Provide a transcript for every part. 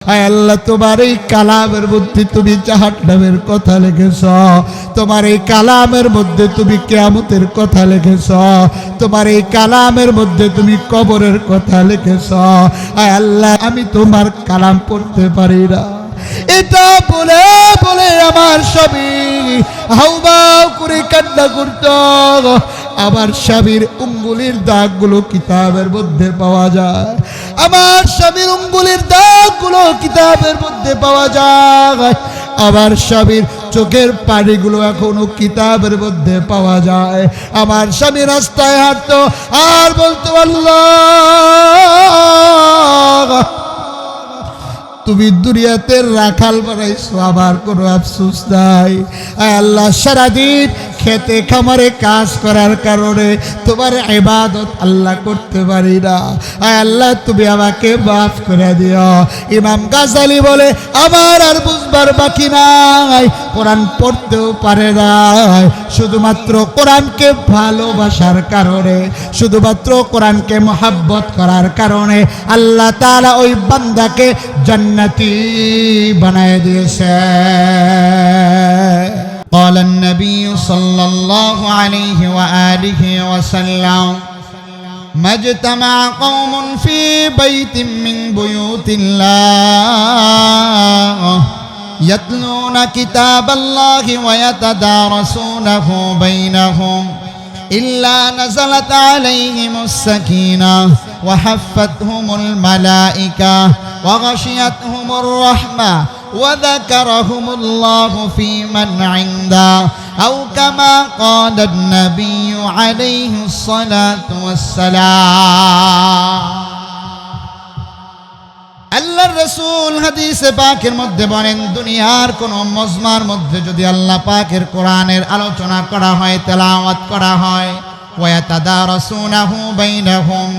আয় আল্লাহ, তোমার এই কালামের মধ্যে তুমি জাহান্নামের কথা লিখেছ, তোমার এই কালামের মধ্যে তুমি কিয়ামতের কথা লিখেছ, তোমার এই কালামের মধ্যে তুমি কবরের কথা লিখেছ। আয় আল্লাহ, আমি তোমার কালাম পড়তে পারি না। এটা বলে বলে আমার স্বামী হাউমাউ করে কান্না করত। আমার স্বামীর উঙ্গুলির দাগগুলো কিতাবের মধ্যে পাওয়া যায়, আমার স্বামীর উঙ্গুলির দাগগুলো কিতাবের মধ্যে পাওয়া যায়, আমার স্বামীর চোখের পানিগুলো এখনো কিতাবের মধ্যে পাওয়া যায়। আমার স্বামী রাস্তায় হাঁটতো আর বলতো, আল্লাহ তুমি দুনিয়াতে রাখাল বানাইছো, আমার কোনো আফসোস নাই। আয় আল্লাহ, সারাদিন খেতে খামারে কাজ করার কারণে তোমার ইবাদত আল্লাহ করতে পারি না। আয় আল্লাহ, তুমি আমাকে মাফ করে দিও। ইমাম গাজালি বলে, আমার আর বুঝবার বাকি নাই, কোরআন পড়তেও পারে নাই, শুধুমাত্র কোরআনকে ভালোবাসার কারণে, শুধুমাত্র কোরআনকে মহাব্বত করার কারণে আল্লাহ তাআলা ওই বান্দাকে জান্নাতি বানায় দিয়েছে। قال النبي صلى الله عليه وآله وسلم ما اجتمع قوم في بيت من بيوت الله يتلون كتاب الله ويتدارسونه بينهم إلا نزلت عليهم السكينة وحفتهم الملائكة وغشيتهم الرحمة وذكرهم الله في من عنده أو كما قال النبي عليه الصلاة والسلام। আল্লাহর রাসূল হাদিসে পাকের মধ্যে বলেন, দুনিয়ার কোন মজমার মধ্যে যদি আল্লাহ পাকের কোরআনের আলোচনা করা হয়, তেলাওয়াত করা হয়, ওয়াতাদারাসুনাহু বাইনাহুম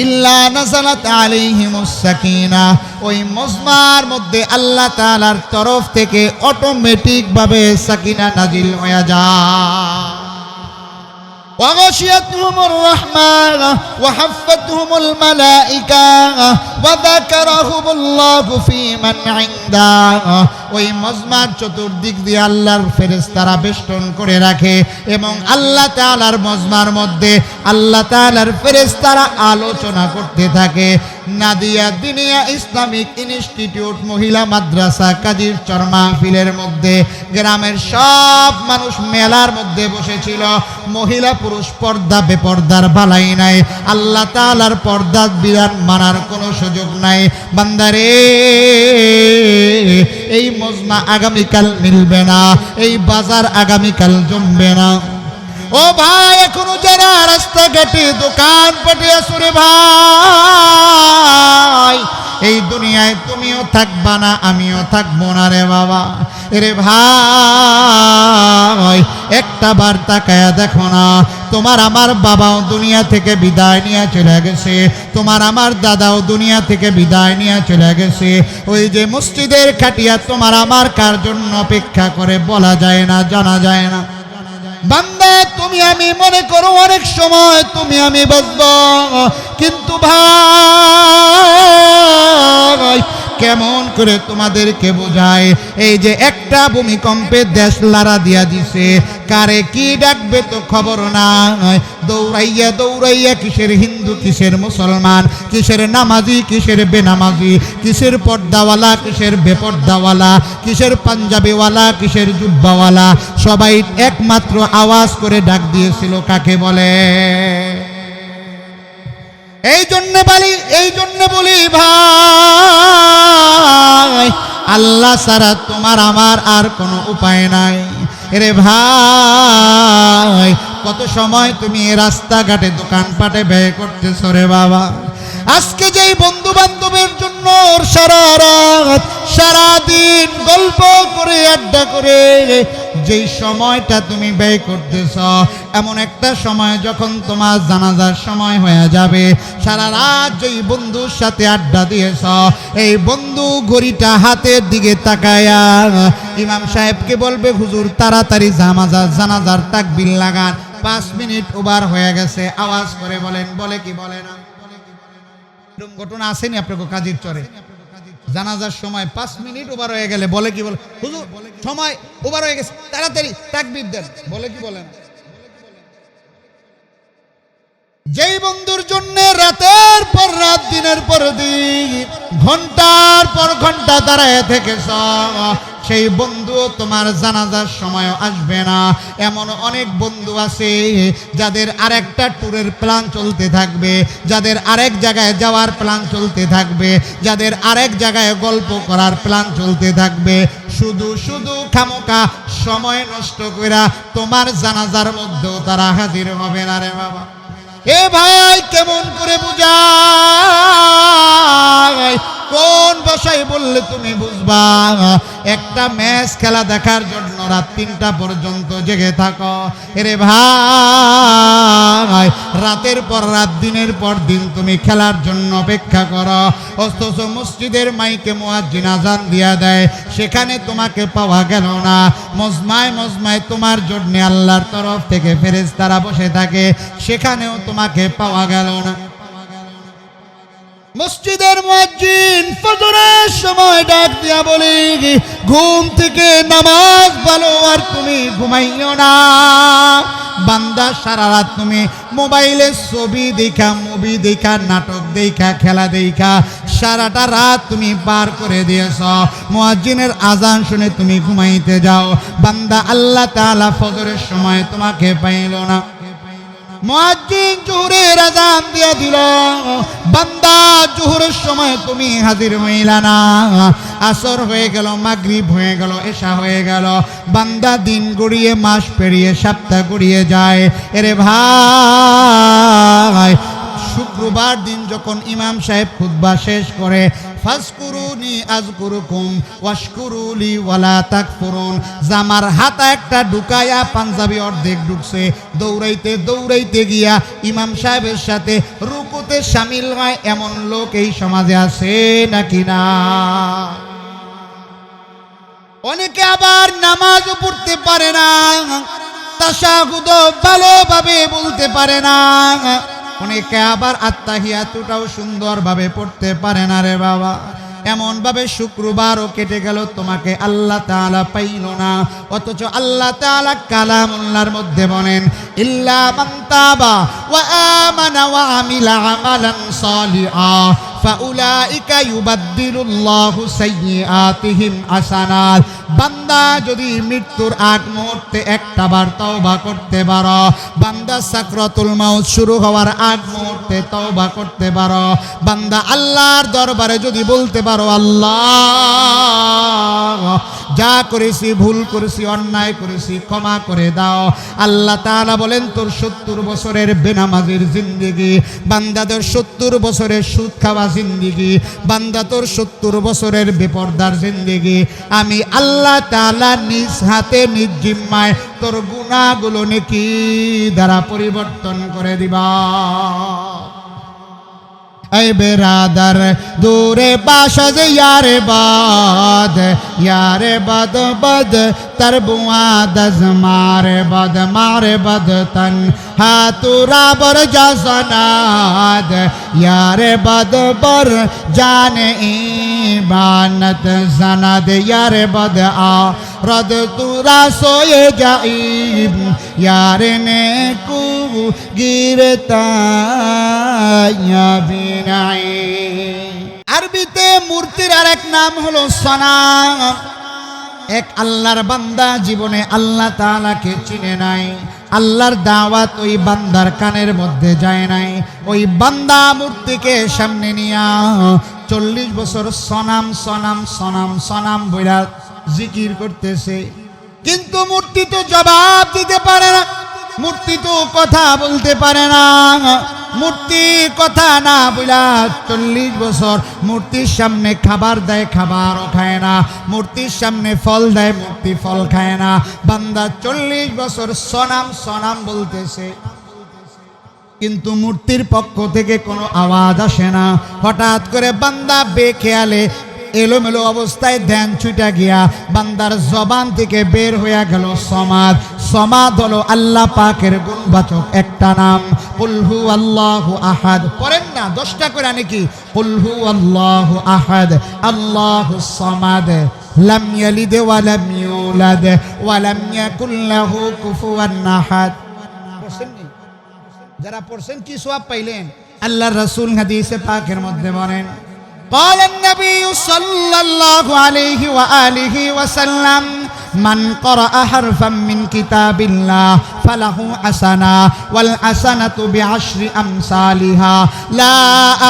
ইল্লা নাযালাত আলাইহিমুস সাকিনা, ওই মজমার মধ্যে আল্লাহ তাআলার তরফ থেকে অটোমেটিক ভাবে সাকিনা নাজিল হয়ে যায়। وغشيتهم الرحمة وحفتهم الملائكة وذكرهم الله في من عنده, ওই মজমার চতুর্দিক দিয়ে আল্লাহর ফেরেশতারা বেষ্টন করে রাখে এবং আল্লাহ তাআলার মজমার মধ্যে আল্লাহ তাআলার ফেরেশতারা আলোচনা করতে থাকে। নাদিয়া দিনিয়া ইসলামিক ইনস্টিটিউট মহিলা মাদ্রাসা কাজীর চর মাহফিলের মধ্যে গ্রামের সব মানুষ মেলার মধ্যে বসেছিল। মহিলা পুরুষ পর্দা বেপর্দার বালাই নাই, আল্লাহ তাআলার পর্দা বিধান মানার কোনো সুযোগ নাই। বান্দারে, এই মজমা আগামীকাল মিলবে না, এই বাজার আগামীকাল জমবে না। ও ভাই, এখনো যারা রাস্তাঘাটে দোকান পাটে আসরে ভাই, এই দুনিয়ায় তুমিও থাকবা না, আমিও থাকবো না রে বাবা। রে ভাই, একটা বার তাকায়া দেখো না, তোমার আমার বাবাও দুনিয়া থেকে বিদায় নিয়ে চলে গেছে, তোমার আমার দাদাও দুনিয়া থেকে বিদায় নিয়ে চলে গেছে। ওই যে মসজিদের খাটিয়া তোমার আমার কার জন্য অপেক্ষা করে বলা যায় না, জানা যায় না। বান্দা, তুমি আমি মনে করো অনেক সময় তুমি আমি বাঁচব, কিন্তু ভাই কেমন করে তোমাদেরকে বোঝায়, এই যে একটা ভূমিকম্পে দেশ লাড়া দিয়া দিছে, কারে কি ডাকবে তো খবর নাই। দৌড়াইয়া দৌড়াইয়া কিসের হিন্দু কিসের মুসলমান, কিসের নামাজি কিসের বেনামাজি, কিসের পর্দাওয়ালা কিসের বেপর্দাওয়ালা, কিসের পাঞ্জাবিওয়ালা কিসের জুব্বাওয়ালা, সবাই একমাত্র আওয়াজ করে ডাক দিয়েছিল, কাকে বলে? এই জন্য বলি ভাই, আল্লাহ ছাড়া তোমার আমার আর কোনো উপায় নাই রে ভাই। কত সময় তুমি রাস্তাঘাটে দোকানপাটে ব্যয় করতেছো রে বাবা। আজকে যেই বন্ধু বান্ধবের জন্য সারা রাত সারাদিন গল্প করে আড্ডা করে যেই সময়টা তুমি ব্যয় করতেছ, এমন একটা সময় যখন তোমার জানাজার সময় হয়ে যাবে, সারা রাত যেই বন্ধুর সাথে আড্ডা দিয়েছ, এই বন্ধু ঘড়িটা হাতের দিকে তাকায়া ইমাম সাহেবকে বলবে, হুজুর তাড়াতাড়ি জানাজার তাকবীর লাগান, 5 মিনিট ওভার হয়ে গেছে। আওয়াজ করে বলেন, বলে কি বলে না? এরকম ঘটনা আসেনি আপনাকে কাজীর চরে? জানাজার সময় 5 মিনিট ওভার হয়ে গেলে বলে কি বলে, হুজুর সময় ওভার হয়ে গেছে, তাড়াতাড়ি তাকবীর দেন, বলে কি বলেন? যেই বন্ধুর জন্য রাতের পর রাত দিনের পর দিন ঘন্টার পর ঘন্টা দাঁড়ায় থেকেছ, সেই বন্ধু তোমার জানাজার সময় আসবে না। এমন অনেক বন্ধু আছে যাদের আরেকটা ট্যুরের প্ল্যান চলতে থাকবে, যাদের আরেক জায়গায় যাওয়ার প্ল্যান চলতে থাকবে, যাদের আরেক জায়গায় গল্প করার প্ল্যান চলতে থাকবে। শুধু শুধু খামোকা সময় নষ্ট কইরা তোমার জানাজার মধ্যেও তারা হাজির হবে না রে বাবা। এ ভাই কেমন করে বুঝাই, কোন ভাষায় বললে তুমি বুঝবা? একটা ম্যাচ খেলা দেখার জন্য রাত 3টা পর্যন্ত জেগে থাকো। এরে ভাই রাতের পর রাত দিনের পর দিন তুমি খেলার জন্য অপেক্ষা করো, অথচ মসজিদের মাইকে মুয়াজ্জিন আযান দিয়া দেয়, সেখানে তোমাকে পাওয়া গেল না। মজমায় মজমায় তোমার জন্য আল্লাহর তরফ থেকে ফেরেশতারা বসে থাকে, সেখানেও তোমাকে পাওয়া গেল না। মসজিদের মুয়াজ্জিন ফজরের সময় ডাক দিয়া বলে, ঘুম থেকে নামাজ ভালো আর তুমি ঘুমাইও না। বান্দা সারা রাত তুমি মোবাইলে ছবি দেখা, মুভি দেখা, নাটক দেখা, খেলা দেখা সারাটা রাত তুমি পার করে দিয়েছ। মুয়াজ্জিনের আজান শুনে তুমি ঘুমাইতে যাও, বান্দা আল্লাহ তাআলা ফজরের সময় তোমাকে পাইল না। মুয়াজ্জিন জোহরের আযান দিয়া দিল, বান্দা জোহরের সময় তুমি হাজির হইলা না। আসর হয়ে গেল, মাগরিব হয়ে গেল, এশা হয়ে গেল, বান্দা দিন গড়িয়ে মাস পেরিয়ে সপ্তাহ গড়িয়ে যায়। এরে ভাই শুক্রবার দিন যখন ইমাম সাহেব খুতবা শেষ করে, ফাজকুরুনি আযকুরুকুম ওয়াশকুরুলি ওয়ালা তাকফুরুন, জামার হাতা একটা ঢুকায়া পাঞ্জাবি অর্ধেক ঢুকছে, দৌড়াইতে দৌড়াইতে গিয়া ইমাম সাহেবের সাথে রুকুতে শামিল হয় এমন লোক এই সমাজে আছে নাকি না? অনেকে আবার নামাজও পড়তে পারে না, তাশাহুদও ভালোভাবে বলতে পারে না, অনেকে আবার আত্তাহিয়াতুটাও সুন্দরভাবে পড়তে পারে না রে বাবা। এমন ভাবে শুক্রবারও কেটে গেল, তোমাকে আল্লাহ তাআলা পাইল না। অথচ আল্লাহ তাআলা কালামুল্লাহর মধ্যে বলেন, ইল্লা মান তাবা ওয়া আমানা ওয়া আমিলা আমালান সালিহা ফাউলাইকা ইউবাদদিলুল্লাহু সাইয়্যাতিহিম হাসানাত। বান্দা যদি মৃত্যুর আগ মুহূর্তে একটা বার তওবা করতে পারো, বান্দা সাকরাতুল মাউত শুরু হওয়ার আগ মুহূর্তে তওবা করতে পারো, বান্দা আল্লাহর দরবারে যদি বলতে পারো, আল্লাহ যা করেছি, ভুল করেছি, অন্যায় করেছি, ক্ষমা করে দাও, আল্লাহ তাআলা বলেন তোর 70 বছরের বেনামাজির জিন্দেগি, বান্দা তোর 70 বছরের সুদ খাওয়া জিন্দেগি, বান্দা তোর 70 বছরের বেপরদার জিন্দেগি, আমি আল্লাহ তাআলা নিজ হাতে নিজ জিম্মায় তোর গুনাহগুলো নেকি দ্বারা পরিবর্তন করে দিবা। ऐ बेरादर दूरे बाशज यारे बद बद तरबुआ दज मारे बद तन हाथुरा बर जसनाद यारे बद बर जाने इबानत सनद यारे बद आ रद तुरा सोए जाइब यारे ने कु गिरता या बिनाई। আরবিতে মূর্তির আরেক নাম হলো সনাম। এক আল্লাহর বান্দা জীবনে আল্লাহ তাআলাকে চিনে নাই, আল্লাহর দাওয়াত ওই বান্দার কানের মধ্যে যায় নাই, ওই বান্দা মূর্তিকে সামনে নিয়া 40 বছর সনাম সনাম সনাম সনাম বইলা জিকির করতেছে, কিন্তু মূর্তি তো জবাব দিতে পারে না, মূর্তি তো কথা বলতে পারে না। মূর্তি কথা না বইলা 40 বছর মূর্তির সামনে খাবার দেয়, খাবারও খায় না, মূর্তির সামনে ফল দেয়, মূর্তি ফল খায় না। বান্দা 40 বছর সনাম সনাম বলতেছে, কিন্তু মূর্তির পক্ষ থেকে কোনো আওয়াজ আসে না। হঠাৎ করে বান্দা বেখেয়ালে এলোমেলো অবস্থায় ধ্যান ছুটা গিয়া বান্দার জবান থেকে বের হইয়া গেল সমাদ। সমাদ হলো আল্লাহ পাকের গুণবাচক একটা নাম। কুল হুয়াল্লাহু আহাদ পড়েন না 10টা করে নাকি কুল হুয়াল্লাহু আহাদ আল্লাহুস সামাদ লাম ইয়ালিদ ওয়া লাম ইউলাদ ওয়া লাম ইয়াকুল লাহু কুফুয়ান আহাদ পড়ছেন নি যারা পড়ছেন কি সওয়াব পাইলেন আল্লাহর রাসূল হাদিসে পাকের মধ্যে বলেন قال النبي صلى الله عليه وآله وسلم من قرأ حرفا من كتاب الله فله حسنة والحسنة بعشر أمثالها لا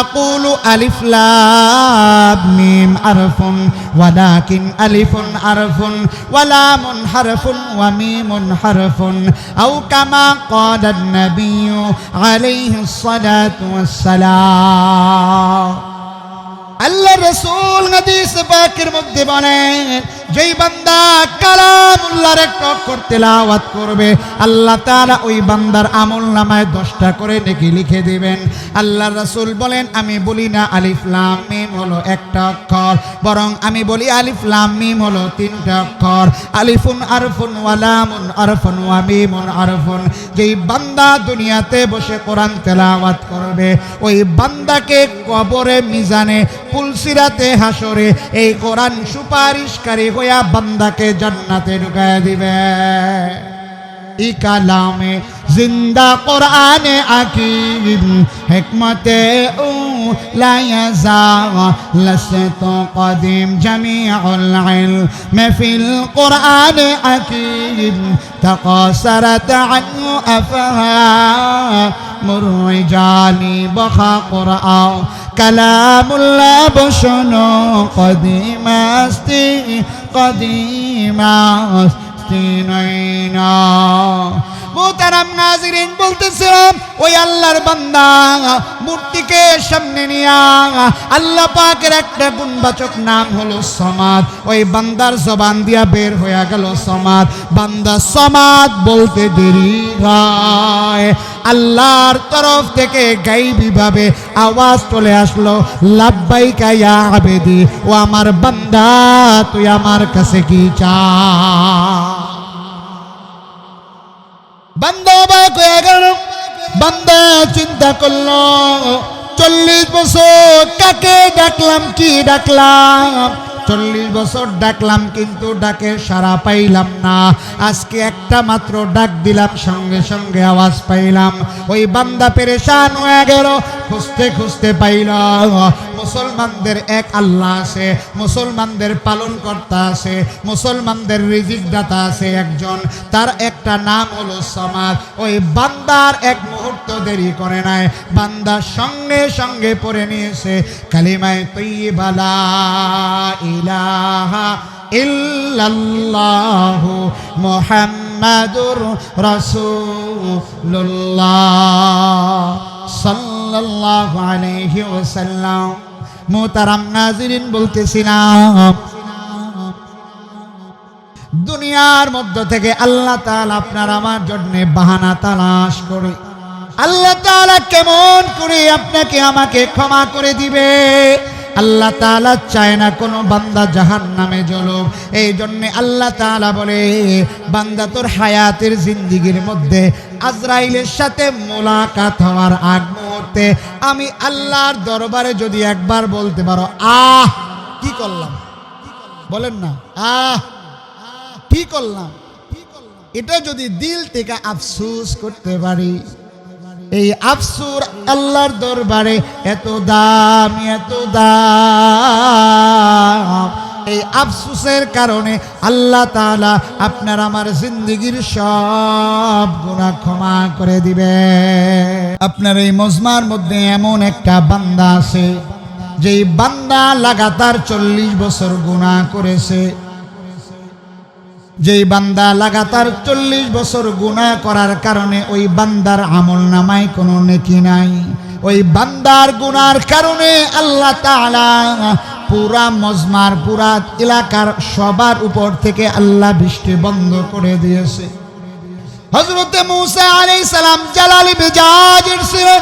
أقول ألف لام ميم حرف ولكن ألف حرف ولام حرف وميم حرف أو كما قال النبي عليه الصلاة والسلام আল্লাহ রাসূল হাদিস পাকের মধ্যে বলেন যেই বান্দা কালামুল্লাহর একটা অক্ষর তেলাওয়াত করবে আল্লাহ তাআলা ওই বান্দার আমলনামায় 10টা করে নেকি লিখে দিবেন আল্লাহ রাসূল বলেন আমি বলি না আলিফ লাম মিম হলো একটা অক্ষর বরং আমি বলি আলিফ লাম মিম হলো 3টা অক্ষর আলিফুন আরফুন ওয়া লামুন আরফুন ওয়া মিমুন আরফুন যেই বান্দা দুনিয়াতে বসে কোরআন তেলাওয়াত করবে ওই বান্দাকে কবরে মিজানে পুলসিরাতে হাসরে এই কোরআন সুপারিশকারী হইয়া বান্দাকে জান্নাতে ঢুকায় দিবে ই কালামে জিন্দা কোরআনে হাকীম হিকমতে ও লা ইয়াজা লাসতু কদিম জামিউল ইলম ফিল কোরআনে হাকীম তাকাসারাত আনহু আফহামুর রিজালি বখা কোরআন কালামুল্লাহ বসনো কদিমাস্তি কদিমাস্তি নয়না মুহতারাম নাজিরিন বলতেছিলাম ওই আল্লাহর বান্দা মূর্তিকে সামনে নিয়া আল্লাহ পাকের একটা গুণবাচক নাম হলো সমাদ ওই বান্দার জবান দিয়া বের হয়ে গেল সমাদ বান্দা সমাদ বলতে দেরি হয় আল্লাহর তরফ থেকে গায়বী ভাবে আওয়াজ চলে আসলো লাব্বাইকা ইয়া আবেদি ও আমার বান্দা তুই আমার কাছে কি চাস বান্দা অবাক হয়ে গেল বান্দা চিন্তা করলো 40 বছর কাকে ডাকলাম কি ডাকলাম 40 বছর ডাকলাম কিন্তু ডাকে সাড়া পাইলাম না আজকে একটা মাত্র ডাক দিলাম সঙ্গে সঙ্গে আওয়াজ পাইলাম ওই বান্দা পেরেশান হয়ে গেল খুঁজতে খুঁজতে পাইল মুসলমানদের এক আল্লাহ আছে মুসলমানদের পালনকর্তা আছে মুসলমানদের রিজিক দাতা আছে একজন তার একটা নাম হলো সমাদ ওই বান্দার এক মুহূর্ত দেরি করে নাই বান্দা সঙ্গে সঙ্গে পড়ে নিয়েছে কালিমায়ে তাইয়্যিবা লা ইলাহা ইল্লাল্লাহু মুহাম্মাদুর রাসূলুল্লাহ সাল্লাল্লাহু আলাইহি ওয়াসাল্লাম মুহতারাম নাজিরিন বলতেছিলাম দুনিয়ার মধ্য থেকে আল্লাহ তাআলা আপনার আমার জন্য বাহানা তালাশ করে আল্লাহ তাআলা কেমন করে আপনাকে আমাকে ক্ষমা করে দিবে আল্লাহ তাআলা চায় না কোনো বান্দা জাহান্নামে জ্বলুক এই জন্য আল্লাহ তাআলা বলে বান্দা তোর হায়াতের জিন্দেগির মধ্যে আজরাইলের সাথে মোলাকাত হওয়ার আগ মুহূর্তে আমি আল্লাহর দরবারে যদি একবার বলতে পারো আহ কি করলাম বলেন না আহ কি করলাম এটা যদি দিল থেকে আফসোস করতে পারি এই আফসোস আল্লাহর দরবারে এত দাম এই আফসোসের কারণে আল্লাহ তাআলা আপনার আমার জিন্দেগির সব গুনাহ ক্ষমা করে দিবে আপনার এই মজমার মধ্যে এমন একটা বান্দা আছে যেই বান্দা লাগাতার 40 বছর গুনাহ করেছে যেই বান্দা লাগাতার 40 বছর গুনাহ করার কারণে ওই বান্দার আমলনামায় কোনো নেকি নাই ওই বান্দার গুনার কারণে আল্লাহ তাআলা পুরা মজমার পুরা এলাকার সবার উপর থেকে আল্লাহ বৃষ্টি বন্ধ করে দিয়েছে হযরতে মূসা আলাইহিস সালাম জালালি মেজাজের ছিলেন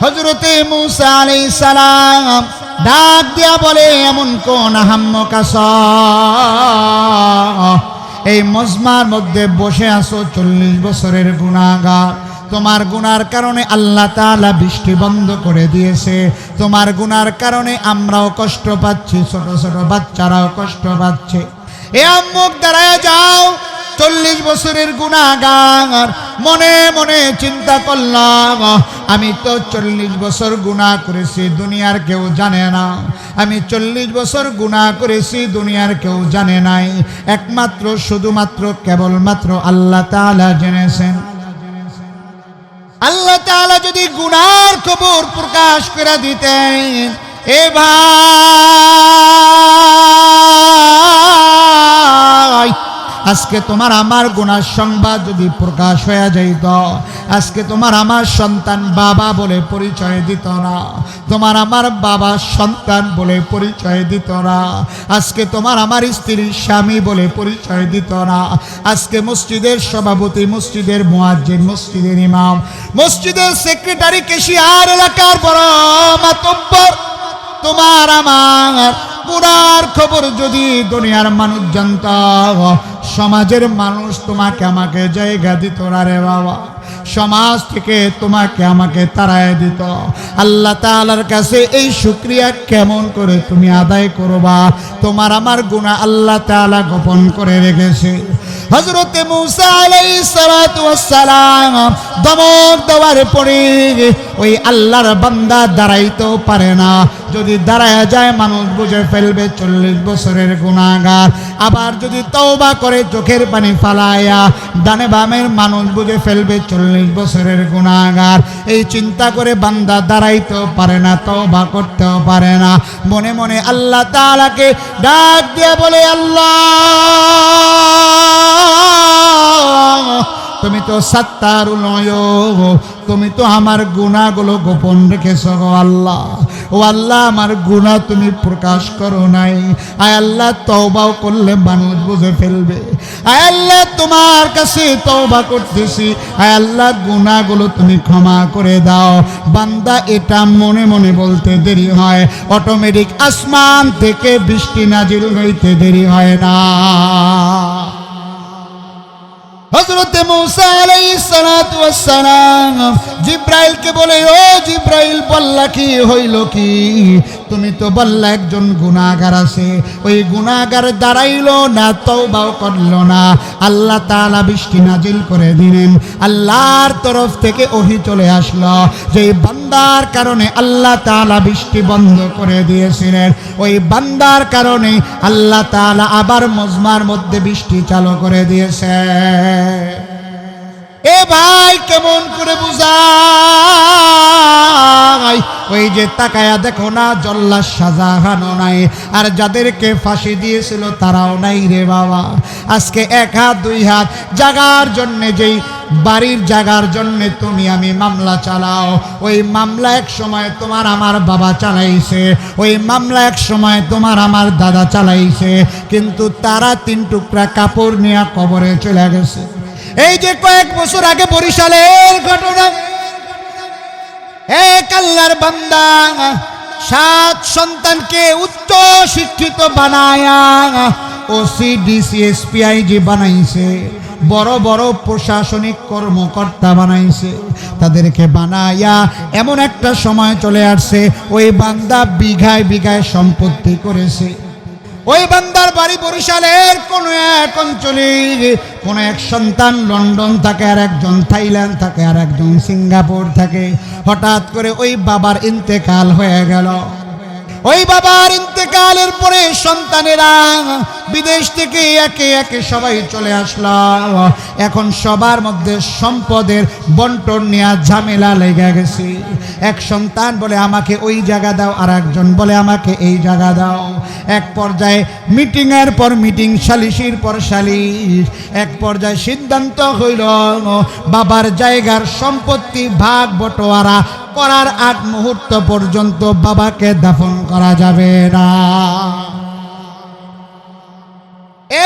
হযরতে মূসা আলাইহিস সালাম ডাক দিয়া বলে এমন কোন আহাম্মক আছো এই মজমার মধ্যে বসে আছো 40 বছরের গুনাহগার তোমার গুনার কারণে আল্লাহ তাআলা বৃষ্টি বন্ধ করে দিয়েছে, তোমার গুনার কারণে আমরাও কষ্ট পাচ্ছি, ছোট ছোট বাচ্চারাও কষ্ট পাচ্ছে। এ আম্মু দাঁড়ায় যাও, 40 বছরের গুনাহগার। মনে মনে চিন্তা করলাম, আমি তো 40 বছর গুনাহ করেছি, দুনিয়ার কেউ জানে না। আমি 40 বছর গুনাহ করেছি, দুনিয়ার কেউ জানে নাই, একমাত্র শুধুমাত্র কেবলমাত্র আল্লাহ তাআলা জেনেছেন। আল্লাহ তাআলা যদি গুনার খবর প্রকাশ করে দিতেন, এ ভাই আজকে তোমার আমার গুনার সংবাদ যদি প্রকাশ হয়ে যাইত, আজকে তোমার আমার সন্তান বাবা বলে পরিচয় দিত না, তোমার আমার বাবা সন্তান বলে পরিচয় দিত না, আজকে তোমার আমার স্ত্রী স্বামী বলে পরিচয় দিত না, আজকে মসজিদের সভাপতি, মসজিদের মুয়াজ্জিন, মসজিদের ইমাম, মসজিদের সেক্রেটারি, ক্যাশিয়ার, এলাকার বড় মাতব্বর, তোমার আমার গুনার খবর যদি দুনিয়ার মানুষ জানত, সমাজের মানুষ তোমাকে আমাকে জায়গা দিত না রে বাবা, সমাজ থেকে তোমাকে আমাকে তাড়ায় দিত। আল্লাহ তাআলার কাছে এই শুকরিয়া কেমন করে তুমি আদায় করবা? তোমার আমার গুনাহ আল্লাহ তাআলা গোপন করে রেখেছে। হযরতে মূসা আলাইহিস সালাতু ওয়াস সালাম দমক দেওয়ার পরে ওই আল্লাহর বান্দা দাঁড়াইতেও পারে না, যদি দাঁড়ায় যায় মানুষ বুঝে ফেলবে 40 বছরের গুনাহগার। আবার যদি তওবা করে চোখের পানি ফালায়া ডানে বামের মানুষ বুঝে ফেলবে 40 বছরের গুনাহগার। এই চিন্তা করে বান্দা দাঁড়াইতেও পারে না, তওবা করতেও পারে না, মনে মনে আল্লাহ তাআলাকে ডাক দিয়ে বলে, আল্লাহ তুমি তো সাত্তারুল উয়ুব, তুমি তো আমার গুনাহগুলো গোপন রেখেছো গো আল্লাহ। ও আল্লাহ, আমার গুনাহ তুমি প্রকাশ করো নাই। আয় আল্লাহ, তওবাও করলে মানুষ বুঝে ফেলবে। আয় আল্লাহ, তোমার কাছে তওবা করতেছি, আয় আল্লাহ গুনাহগুলো তুমি ক্ষমা করে দাও। বান্দা এটা মনে মনে বলতে দেরি হয়, অটোমেটিক আসমান থেকে বৃষ্টি নাজিল হইতে দেরি হয় না। হযরতে মূসা আলাইহিস সালাতু ওয়াস সালাম জিব্রাইলকে বলে, ও জিব্রাইল, বললা কি হইল কি? তুমি তো বললা একজন গুনাহগার আছে, ওই গুনাহগার দাঁড়াইলো না, তওবাও করলো না, আল্লাহ তাআলা বৃষ্টি নাজিল করে দিলেন। আল্লাহর তরফ থেকে ওহী চলে আসলো যে বান্দার কারণে আল্লাহ তাআলা বৃষ্টি বন্ধ করে দিয়েছিলেন, ওই বান্দার কারণে আল্লাহ তাআলা আবার মজমার মধ্যে বৃষ্টি চালু করে দিয়েছে। এ ভাই, কেমন করে বুঝাই? ওই যে তাকায়া দেখো না, জল্লাদ শাহজাহানও নাই, আর যাদেরকে ফাঁসি দিয়েছিল তারাও নাই রে বাবা। আজকে 1 হাত 2 হাত জাগার জন্যে, যেই বাড়ির জাগার জন্যে তুমি আমি মামলা চালাও, ওই মামলা এক সময় তোমার আমার বাবা চালাইছে, ওই মামলা এক সময় তোমার আমার দাদা চালাইছে, কিন্তু তারা 3 টুকরা কাপড় নিয়ে কবরে চলে গেছে। এই যে কয়েক বছর আগে বরিশালের ঘটনা, এক আল্লাহর বান্দা 7 সন্তানকে উচ্চ শিক্ষিত বানায়া ওসি, ডিসি, এসপি, আইজি বানাইছে, বড় বড় প্রশাসনিক কর্মকর্তা বানাইছে। তাদেরকে বানায়া এমন একটা সময় চলে আসছে, ওই বান্দা বিঘায় বিঘায় সম্পত্তি করেছে। ওই বান্দার বাড়ি বরিশালের কোন এক অঞ্চলে, কোন এক সন্তান লন্ডন থাকে, আর একজন থাইল্যান্ড থাকে, আর একজন সিঙ্গাপুর থাকে। হঠাৎ করে ওই বাবার ইন্তেকাল হয়ে গেল। ওই বাবার ইন্তেকালের পরে সন্তানেরা বিদেশ থেকে একে একে সবাই চলে আসলো। এখন সবার মধ্যে সম্পদের বন্টন নিয়ে ঝামেলা লেগে গেছে। এক সন্তান বলে আমাকে ওই জায়গা দাও, আর একজন বলে আমাকে এই জায়গা দাও। এক পর্যায়ে মিটিংয়ের পর মিটিং, সালিশির পর সালিশ, এক পর্যায়ে সিদ্ধান্ত হইল বাবার জায়গার সম্পত্তি ভাগ বটোয়ারা করার আগ মুহূর্ত পর্যন্ত বাবাকে দাফন করা যাবে না।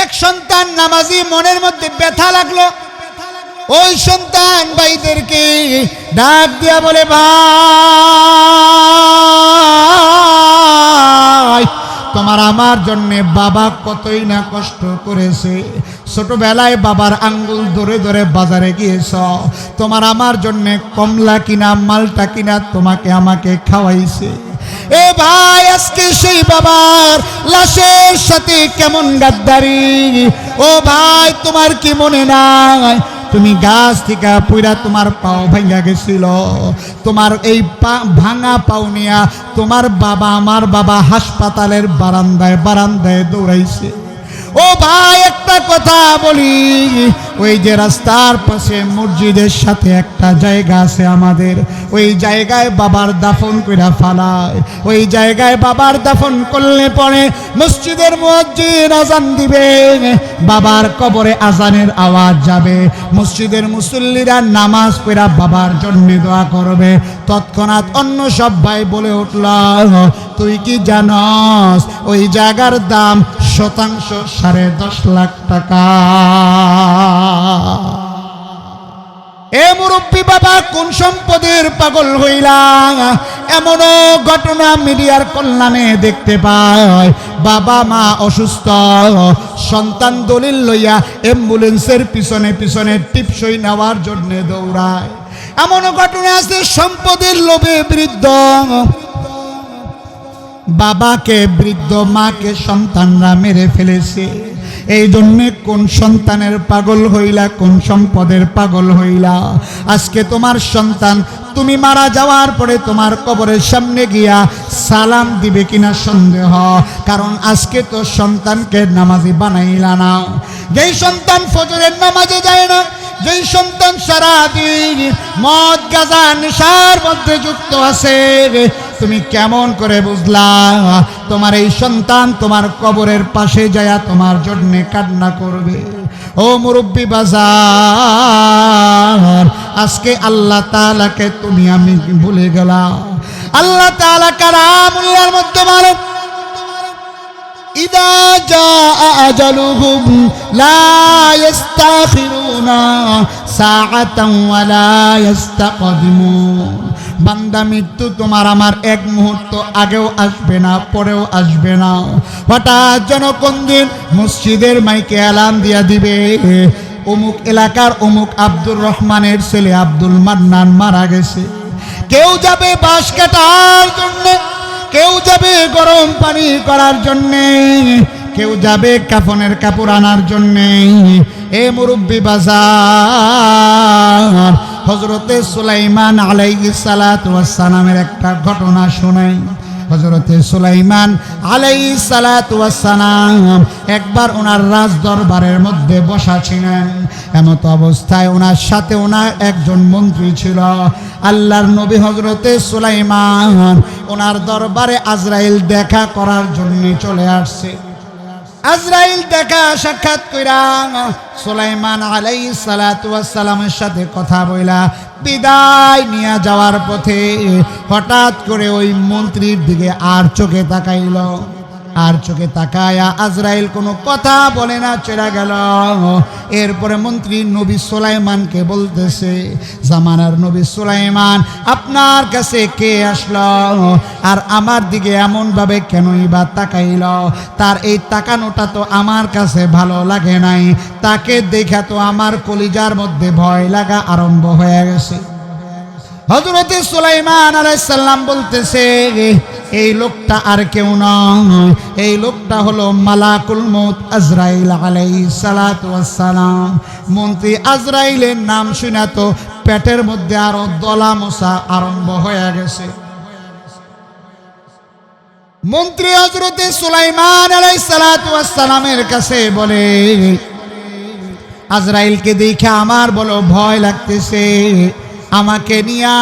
এক সন্তান নামাজি, মনের মধ্যে ব্যথা লাগলো। ওই সন্তান ভাইদেরকে ডাক দিয়া বলে, ভাই তোমার আমার জন্য বাবা কতই না কষ্ট করেছে। ছোটবেলায় বাবার আঙ্গুল ধরে ধরে বাজারে গিয়েছ, তোমার আমার জন্য কমলা কিনা মালটা কিনা তোমাকে আমাকে খাওয়াইছে। এ ভাই, আজকে সেই বাবার লাশের সাথে কেমন গাদ্দারি! ও ভাই, তোমার কি মনে নাই তুমি গাছ থেকে পুরা তোমার পাও ভাঙা গেছিল? তোমার এই ভাঙা পাও নিয়া তোমার বাবা, আমার বাবা হাসপাতালের বারান্দায় বারান্দায় দৌড়াইছে। ও ভাই, একটা কথা বলি, ওই যে রাস্তার পাশে মসজিদের সাথে একটা জায়গা আছে আমাদের, ওই জায়গায় বাবার দাফন কইরা ফালায়। ওই জায়গায় বাবার দাফন করলে পরে মসজিদের মুয়াজ্জিন আজান দিবে, বাবার কবরে আজানের আওয়াজ যাবে, মসজিদের মুসল্লিরা নামাজ পড়া বাবার জন্য দোয়া করবে। তৎক্ষণাৎ অন্য সব ভাই বলে উঠল, তুই কি জানস ওই জায়গার দাম শতাংশ 10.5 লাখ টাকা? এ মুরব্বী বাবা, কোন সম্পদের পাগল হইলা? এমনও ঘটনা মিডিয়ার কল্যাণে দেখতে পায়, বাবা মা অসুস্থ, সন্তান দলিল লইয়া অ্যাম্বুলেন্সের পিছনে পিছনে টিপসই নেওয়ার জন্য দৌড়ায়। এমনও ঘটনা আছে, সম্পদের লোভে বৃদ্ধ বাবাকে, বৃদ্ধ মাকে সন্তানরা মেরে ফেলেছে। এই জন্যে কোন সন্তানের পাগল হইলা, কোন সম্পদের পাগল হইলা? আজকে তোমার সন্তান তুমি মারা যাওয়ার পরে তোমার কবরের সামনে গিয়া সালাম দিবে কিনা সন্দেহ, কারণ আজকে তো সন্তানকে নামাজি বানাইলা না। যেই সন্তান ফজরের নামাজে যায় না, যেই সন্তান সারাদিন মদ গাঁজা নেশার মধ্যে যুক্ত আছে, তুমি কেমন করে বুঝলা তোমার এই সন্তান তোমার কবরের পাশে যায়া তোমার জন্য কান্না করবে? ও মুরব্বী বাজার, আজকে আল্লাহ তাআলাকে তুমি আমি ভুলে গেলাম। আল্লাহ তাআলা কালামুল্লাহর মধ্যে বলেন, ইদা জাআ আজালুহুম লা ইস্তাখিরুনা সাআতান ওয়া লা ইস্তাকদিমুন। বান্দা, মৃত্যু তোমার আমার এক মুহূর্ত আগেও আসবে না, পরেও আসবে না। হঠাৎ যেন কোন দিন মসজিদের মাইকে এলান দিয়া দিবে, অমুক এলাকার অমুক আব্দুর রহমানের ছেলে আব্দুল মান্নান মারা গেছে। কেউ যাবে বাঁশ কাটার জন্যে, কেউ যাবে গরম পানি করার জন্যে, কেউ যাবে কাফনের কাপড় আনার জন্যে। এ মুরব্বী বাজার, হযরতে সুলাইমান আলাইহিস সালাতু ওয়াস সালামের একটা ঘটনা শোনাই। হযরতে সুলাইমান আলাইহিস সালাতু ওয়াস সালাম একবার ওনার রাজ দরবারের মধ্যে বসা ছিলেন। এমত অবস্থায় ওনার সাথে ওনার একজন মন্ত্রী ছিল। আল্লাহর নবী হযরতে সুলাইমান ওনার দরবারে আজরাইল দেখা করার জন্য চলে আসছে। আজরাইল দেখা সাক্ষাৎ কইরা সুলাইমান আলাইহিস সালাতু ওয়াস সালামের সাথে কথা বইলা বিদায় নিয়ে যাওয়ার পথে হঠাৎ করে ওই মন্ত্রীর দিকে আর চোখে তাকাইল। আর চোখে তাকায়া আজরাইল কোনো কথা বলে না, চলে গেল। এরপরে মন্ত্রী নবী সুলাইমানকে বলতেছে, জামানার নবী সুলাইমান, আপনার কাছে কে আসলো আর আমার দিকে এমনভাবে কেনই বা তাকাইল? তার এই তাকানোটা তো আমার কাছে ভালো লাগে নাই, তাকে দেখা তো আমার কলিজার মধ্যে ভয় লাগা আরম্ভ হয়ে গেছে। হযরতে সুলাইমান আলাইহিস সালাম বলতেছে, এই লোকটা আর কেউ নয়, এই লোকটা হলো মালাকুল মউত আজরাইল আলাইহিস সালাতু ওয়াস সালাম। মন্ত্রী আজরাইলের নাম শুনে তো পেটের মধ্যে আরো দলা মশা আরম্ভ হয়ে গেছে। মন্ত্রী হযরতে সুলাইমান আলাইহিস সালাতু ওয়াস সালামের কাছে বলে, আজরাইলকে দেখে আমার বলো ভয় লাগতেছে, আমাকে নিয়া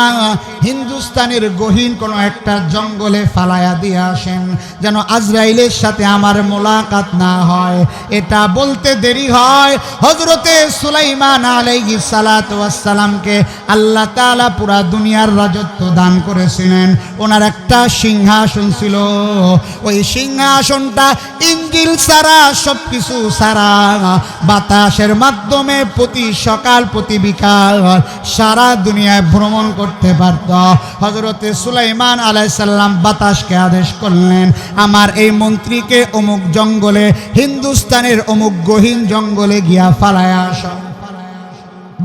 হিন্দুস্তানের গহীন কোনো একটা জঙ্গলে ফালায়া দিয়ে আসেন, যেন আজরাইলের সাথে আমার মোলাকাত না হয়। এটা বলতে দেরি হয়, হযরতে সুলাইমান আলাইহিস সালাতু ওয়াস সালামকে আল্লাহ তাআলা পুরা দুনিয়ার রাজত্ব দান করেছিলেন। ওনার একটা সিংহাসন ছিল, ওই সিংহাসনটা ইঞ্জিল ছাড়া সব কিছু ছাড়া বাতাসের মাধ্যমে প্রতি সকাল প্রতি বিকাল সারা দুনিয়ায় ভ্রমণ করতে পারত। হযরতে সুলাইমান আলাইহিস সালাম বাতাসকে আদেশ করলেন, আমার এই মন্ত্রীকে অমুক জঙ্গলে, হিন্দুস্তানের অমুক গহীন জঙ্গলে গিয়া ফালায়া আসো।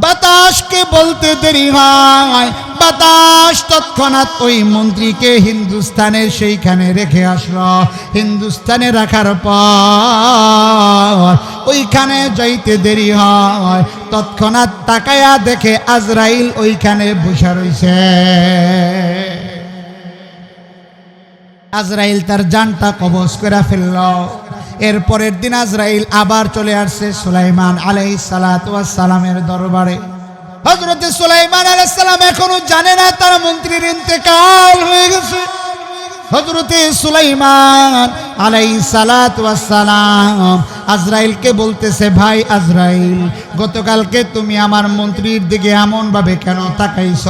বাতাসকে বলতে দেরি হয়, বাতাস তৎক্ষণাৎ ওই মন্ত্রীকে হিন্দুস্তানের সেইখানে রেখে আসলো। হিন্দুস্তানে রাখার পর ওইখানে যাইতে দেরি হয়, তৎক্ষণাৎ তাকায়া দেখে আজরাইল ওইখানে বসে রইছে। আজরাইল তার জানটা কবজ করে ফেলল। এরপরের দিন আজরাইল আবার চলে আসছে সুলাইমান আলাইহিস সালাতু ওয়াস সালামের দরবারে। হযরত সুলাইমান আলাইহিস সালাম এখনো জানে না তার মন্ত্রীর ইন্তেকাল হয়ে গেছে। হযরত সুলাইমান আলাইহিস সালাতু ওয়াস সালাম আজরাইলকে বলতেছে, ভাই আজরাইল, গতকালকে তুমি আমার মন্ত্রীর দিকে এমন ভাবে কেন তাকাইছ?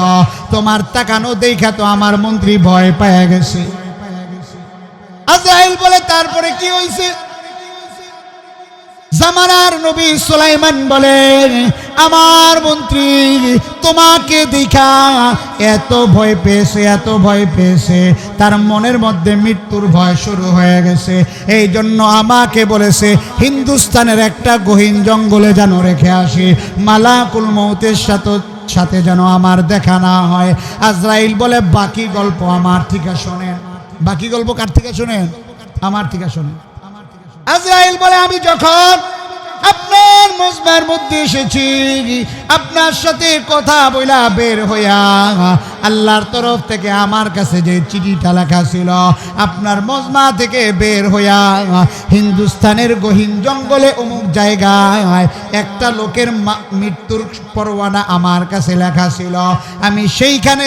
তোমার তাকানো দেখা তো আমার মন্ত্রী ভয় পেয়ে গেছে। আজরাইল বলে, তারপরে কি হয়েছে? জামানার নবী সুলাইমান বলে, আমার মন্ত্রী তোমাকে দেখা এত ভয় পেয়েছে, এত ভয় পেয়েছে, তার মনের মধ্যে মৃত্যুর ভয় শুরু হয়ে গেছে। এই জন্য আমাকে বলেছে হিন্দুস্তানের একটা গহীন জঙ্গলে যেন রেখে আসি, মালাকুল মউতের সাথে যেন আমার দেখা না হয়। আজরাইল বলে, বাকি গল্প আমার থেকে শোনেন। বাকি গল্প কার থেকে শোনেন? আমার থেকে শোনেন। আজরাইল বলে, আমি যখন আপনার মজমার মধ্যে এসেছি, আপনার সাথে কথা বইলা বের হইয়া আল্লাহর তরফ থেকে আমার কাছে যে চিঠিটা লেখা ছিল, আপনার মজমা থেকে বের হইয়া হিন্দুস্তানের গহীন জঙ্গলে অমুক জায়গায় একটা লোকের মৃত্যুর পরোয়ানা আমার কাছে লেখা ছিল, আমি সেইখানে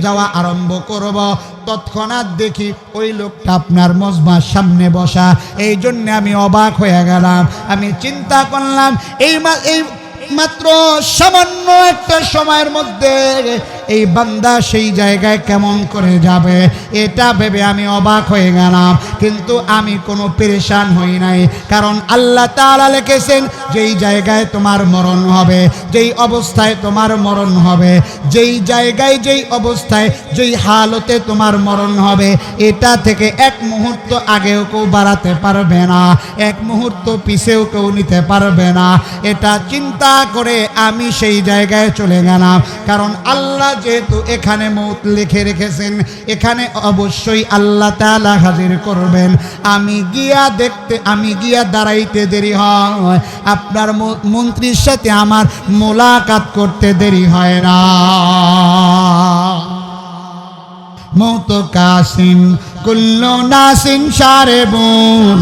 যাওয়া আরম্ভ করব। তৎক্ষণাৎ দেখি ওই লোকটা আপনার মজমার সামনে বসা। এই জন্য আমি অবাক হয়ে গেলাম। আমি চিন্তা করলাম এই মাত্র সামান্য একটা সময়ের মধ্যে এই বান্দা সেই জায়গায় কেমন করে যাবে, এটা ভেবে আমি অবাক হয়ে গেলাম। কিন্তু আমি কোনো পেরেশান হই নাই, কারণ আল্লাহ তাআলা লিখেছেন যেই জায়গায় তোমার মরণ হবে, যেই অবস্থায় তোমার মরণ হবে, যেই জায়গায় যেই অবস্থায় যেই হালতে তোমার মরণ হবে, এটা থেকে এক মুহূর্ত আগেও কেউ বাড়াতে পারবে না, এক মুহূর্ত পিছেও কেউ নিতে পারবে না। এটা চিন্তা করে আমি সেই জায়গায় চলে গেলাম, কারণ আল্লাহ যেহেতু এখানে মৌত লিখে রেখেছেন, এখানে অবশ্যই আল্লাহ তাআলা হাজির করবেন। আমি গিয়া দাঁড়াইতে দেরি হয়, আপনার মন্ত্রীর সাথে আমার মোলাকাত করতে দেরি হয় না। মৌত কাসিন কুল্লু নাসিন শারেবুন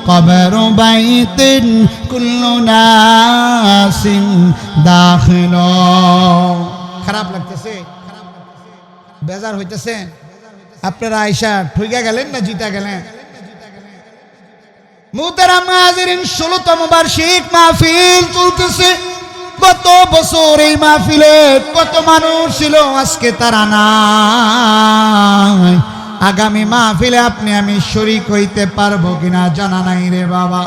কবর বাইতিন কুল্লু নাসিন দাখিল। খারাপ লাগতেছে? বেজার হইতেছে? আপনারা আয়সা ঠইকা গেলেন না জিতা গেলেন? মুহতারাম হাজিরিন, 16তম বার্ষিক মাহফিল চলতেছে। কত বছর এই মাহফিলে কত মানুষ ছিল, আজকে তারা নাই। আগামী মাহফিলে আপনি আমি শরীক হইতে পারবো কিনা জানা নাই রে বাবা।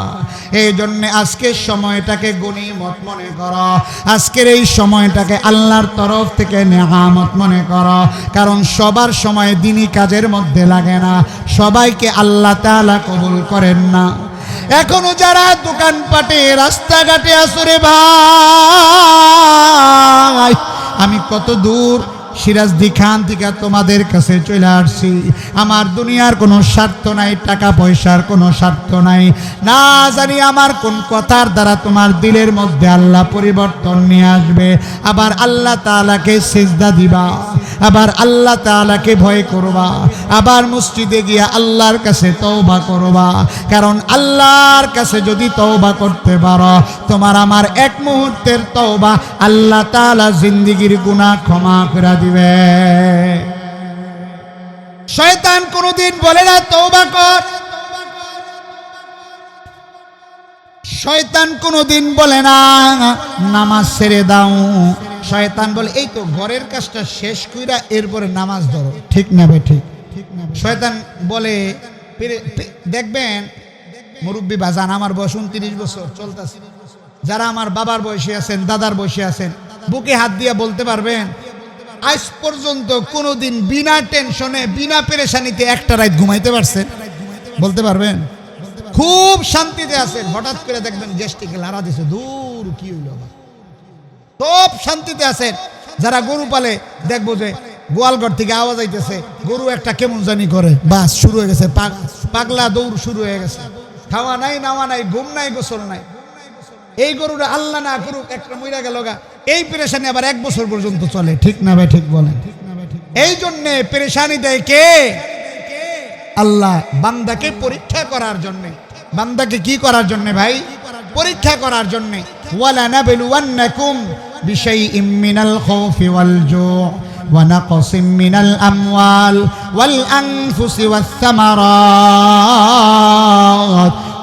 এই জন্য আজকের সময়টাকে গনিমত মনে করো, আজকের এই সময়টাকে আল্লাহর তরফ থেকে নেয়ামত মনে করো, কারণ সবার সময় দিনী কাজের মধ্যে লাগে না, সবাইকে আল্লাহ তাআলা কবুল করেন না। এখনো যারা দোকানপাটে রাস্তাঘাটে আসরে ভাই, আমি কত দূর সিরাজদি খান থেকে তোমাদের কাছে চলে আসছি। আমার দুনিয়ার কোনো স্বার্থ নাই, টাকা পয়সার কোনো স্বার্থ নাই, না জানি আমার কোন কথার দ্বারা তোমার দিলের মধ্যে আল্লাহ পরিবর্তন নিয়ে আসবে। আবার আল্লাহ তাআলাকে সিজদা দিবা, আবার আল্লাহ তাআলাকে ভয় করবা, আবার মসজিদে গিয়া আল্লাহর কাছে তওবা করবা। কারণ আল্লাহর কাছে যদি তওবা করতে পারো, তোমার আমার এক মুহূর্তের তওবা আল্লাহ তাআলা জিন্দেগীর গুনাহ ক্ষমা করে দিবে। শয়তান কোনদিন বলে না তওবা কর, শয়তান কোনদিন বলে না নামাজ ছেড়ে দাও। শয়তান বলে এই তো ঘরের কাজটা শেষ কইরা এরপরে নামাজ ধরো। ঠিক না ভাই? ঠিক। শয়তান বলে, দেখবেন মুরব্বী বাজান, আমার বয়স 29 বছর চলতেছে, যারা আমার বাবার বয়সে আছেন, দাদার বয়সে আছেন, বুকে হাত দিয়ে বলতে পারবেন আজ পর্যন্ত কোনোদিন বিনা টেনশনে বিনা পেরেশানিতে একটা রাত ঘুমাইতে পারছেন? বলতে পারবেন? খুব শান্তিতে আছেন, হঠাৎ করে দেখবেন গ্যাস্ট্রিকে লাড়া দিছে, দূর কি হইল, সব শান্তিতে আছেন। যারা গরু পালে দেখবো যে গোয়ালঘর থেকে আওয়াজ আইতেছে, গরু একটা কেমন জানি করে, বাস শুরু হয়ে গেছে, পাগলা দৌড় শুরু হয়ে গেছে, খাওয়া নাই, নাওয়া নাই, ঘুম নাই, গোসল নাই। এই গরুটা আল্লাহ না করুক একটা মইরা গেল গা, এই পেরেশানি আবার 1 বছর পর্যন্ত চলে। ঠিক না ভাই? ঠিক বলেন। এই জন্যে পেরেশানি দেয় কে? আল্লাহ বান্দাকে পরীক্ষা করার জন্যে। বান্দাকে কি করার জন্যে ভাই? পরীক্ষা করার জন্যে। ওয়ালা নাবলুওয়ান্নাকুম বিশাইইম মিনাল খাউফি ওয়াল জু' ওয়া নাকসিম মিনাল আমওয়াল ওয়াল আনফুসি ওয়াস সামারাত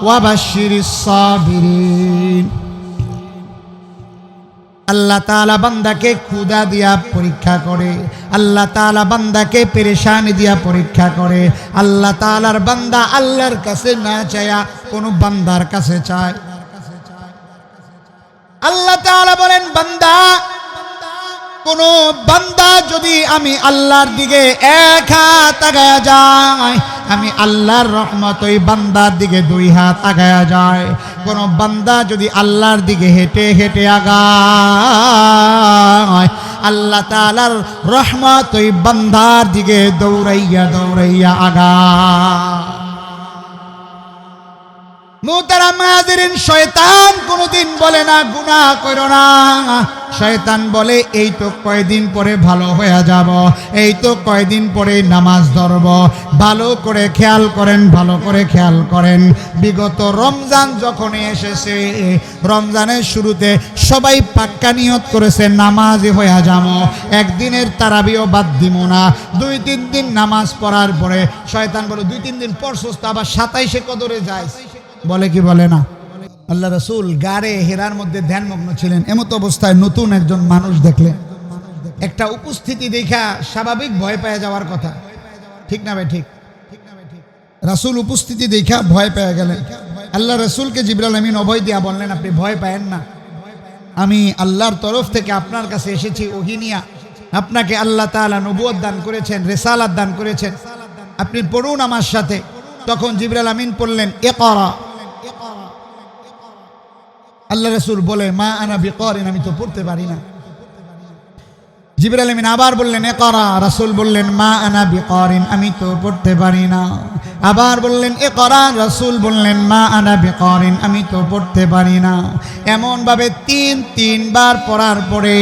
ওয়া বাশশিরিস সাবিরিন। আল্লাহ তাআলা বান্দাকে ক্ষুধা দিয়া পরীক্ষা করে, আল্লাহ তাআলা বান্দাকে পেরেশানি দিয়া পরীক্ষা করে। আল্লাহ তাআলার বান্দা আল্লাহর কাছে না চায়া কোন বান্দার কাছে চায়। আল্লাহ তাআলা বলেন, বান্দা, কোন বান্দা যদি আমি আল্লাহর দিকে এক হাত আগায়া যায়, আমি আল্লাহর রহমত ওই বান্দার দিকে 2 হাত আগায়া যায়। কোন বান্দা যদি আল্লাহর দিকে হেঁটে হেঁটে আগায়, আল্লাহ তাআলার রহমত ওই বান্দার দিকে দৌড়াইয়া দৌড়াইয়া আগায়। মুহতারাম হাজিরিন, শয়তান কোনদিন বলে না গুনাহ করো না। শয়তান বলে এই তো কয়দিন পরে ভালো হয়ে যাব, এই তো কয়দিন পরে নামাজ ধরব। ভালো করে খেয়াল করেন, ভালো করে খেয়াল করেন। বিগত রমজান যখন এসেছে, রমজানের শুরুতে সবাই পাক্কা নিয়ত করেছে নামাজি হয়ে যাব, একদিনের তারাবিও বাদ দিব না। 2-3 দিন নামাজ পড়ার পরে শয়তান বলে 2-3 দিন পড়ছস তো আবার 27-এ কদরে যায়, বলে কি বলে না? আল্লাহ রাসূল গারে হেরার মধ্যে ধ্যানমগ্ন ছিলেন। এমত অবস্থায় নতুন একজন মানুষ দেখলেন, একটা উপস্থিতি দেখা স্বাভাবিক ভয় পেয়ে যাওয়ার কথা। ঠিক না ভাই? ঠিক। রাসূল উপস্থিতি দেখা ভয় পেয়ে গেলেন। আল্লাহ রাসূলকে জিবরাইল আমিন অভয় দিয়া বললেন, আপনি ভয় পায়েন না, আমি আল্লাহর তরফ থেকে আপনার কাছে এসেছি ওহী নিয়া। আপনাকে আল্লাহ তাআলা নবুয়ত দান করেছেন, রিসালাত দান করেছেন, আপনি পড়ুন আমার সাথে। তখন জিবরাইল আমিন পড়লেন ইকরা। আল্লাহ রাসূল বলে, মা আনা বিকারিন, আমি তো পড়তে পারি না। জিবরাইল আমিন আবার বললেন ইকরা। রাসূল বললেন, মা আনা বিকারিন, আমি তো পড়তে পারি না। আবার বললেন ইকরা। রাসূল বললেন, মা আনা বিকারিন, আমি তো পড়তে পারি না। এমন ভাবে 3 বার পড়ার পরে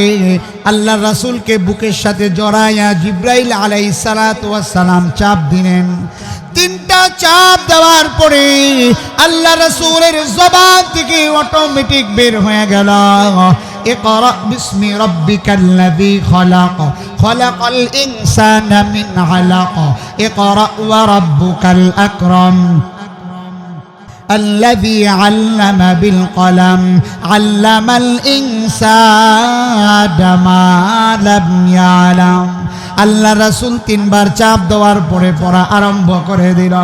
আল্লাহ রাসূলকে বুকের সাথে জড়াইয়া জিবরাইল আলাইহিস সালাতু ওয়াস সালাম চাপ দিলেন। 3টা চাপ দেওয়ার পরে আল্লাহ রাসূলের জবান থেকে অটোমেটিক বের হয়ে গেল, ইকরা বিসমি রাব্বিকাল্লাযী খালাক, খালাকাল ইনসানা মিন আলাক, ইকরা ওয়া রাব্বুকাল আকরাম, الذي علم بالقلم علم الإنسان ما لم يعلم। আল্লাহ রাসূল 3 বার চাপ দেওয়ার পরে পড়া আরম্ভ করে দিল।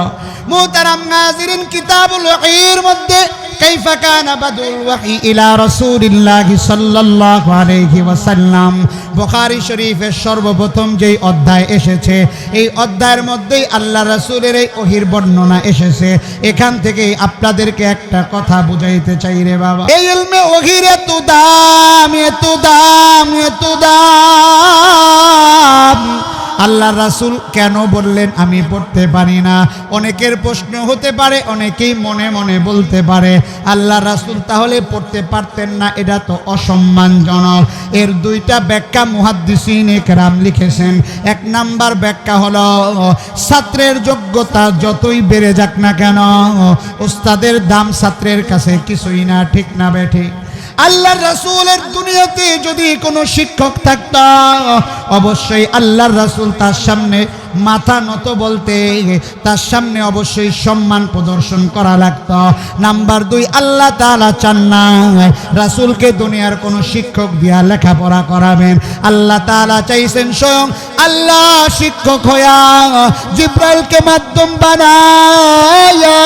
মুহতারাম নাযিরিন, কিতাবুল ওহীর মধ্যে কাইফা কানা বাদুল ওহী ইলা রাসূলিল্লাহ সাল্লাল্লাহু আলাইহি ওয়াসাল্লাম, বুখারী শরীফের সর্বপ্রথম যেই অধ্যায় এসেছে, এই অধ্যায়ের মধ্যেই আল্লাহ রাসূলের এই ওহীর বর্ণনা এসেছে। এখান থেকে আপনাদেরকে একটা কথা বুঝাইতে চাই রে বাবা, এই ইলমে ওহীর এত দাম, এত দাম, এত দাম। আল্লাহ রাসূল কেন বললেন আমি পড়তে পারি না? অনেকের প্রশ্ন হতে পারে, অনেকেই মনে মনে বলতে পারে আল্লাহ রাসূল তাহলে পড়তে পারতেন না, এটা তো অসম্মানজনক। এর 2টা ব্যাখ্যা মুহাদ্দিসিনে কেরাম লিখেছেন। 1 নাম্বার ব্যাখ্যা হলো, ছাত্রের যোগ্যতা যতই বেড়ে যাক না কেন, ওস্তাদের দাম ছাত্রের কাছে কিছুই না। ঠিক না বেঠিক? আল্লাহর রাসূলের দুনিয়াতে যদি কোনো শিক্ষক থাকতো, অবশ্যই আল্লাহর রাসূল তার সামনে মাথা নত বলতে তার সামনে অবশ্যই সম্মান প্রদর্শন করা লাগতো। নাম্বার 2, আল্লাহ তাআলা চান না রাসূলকে দুনিয়ার কোনো শিক্ষক দিয়া লেখাপড়া করাবেন। আল্লাহ তাআলা চাইছেন স্বয়ং আল্লাহ শিক্ষক হইয়া জিব্রাইলকে মাধ্যম বানায়া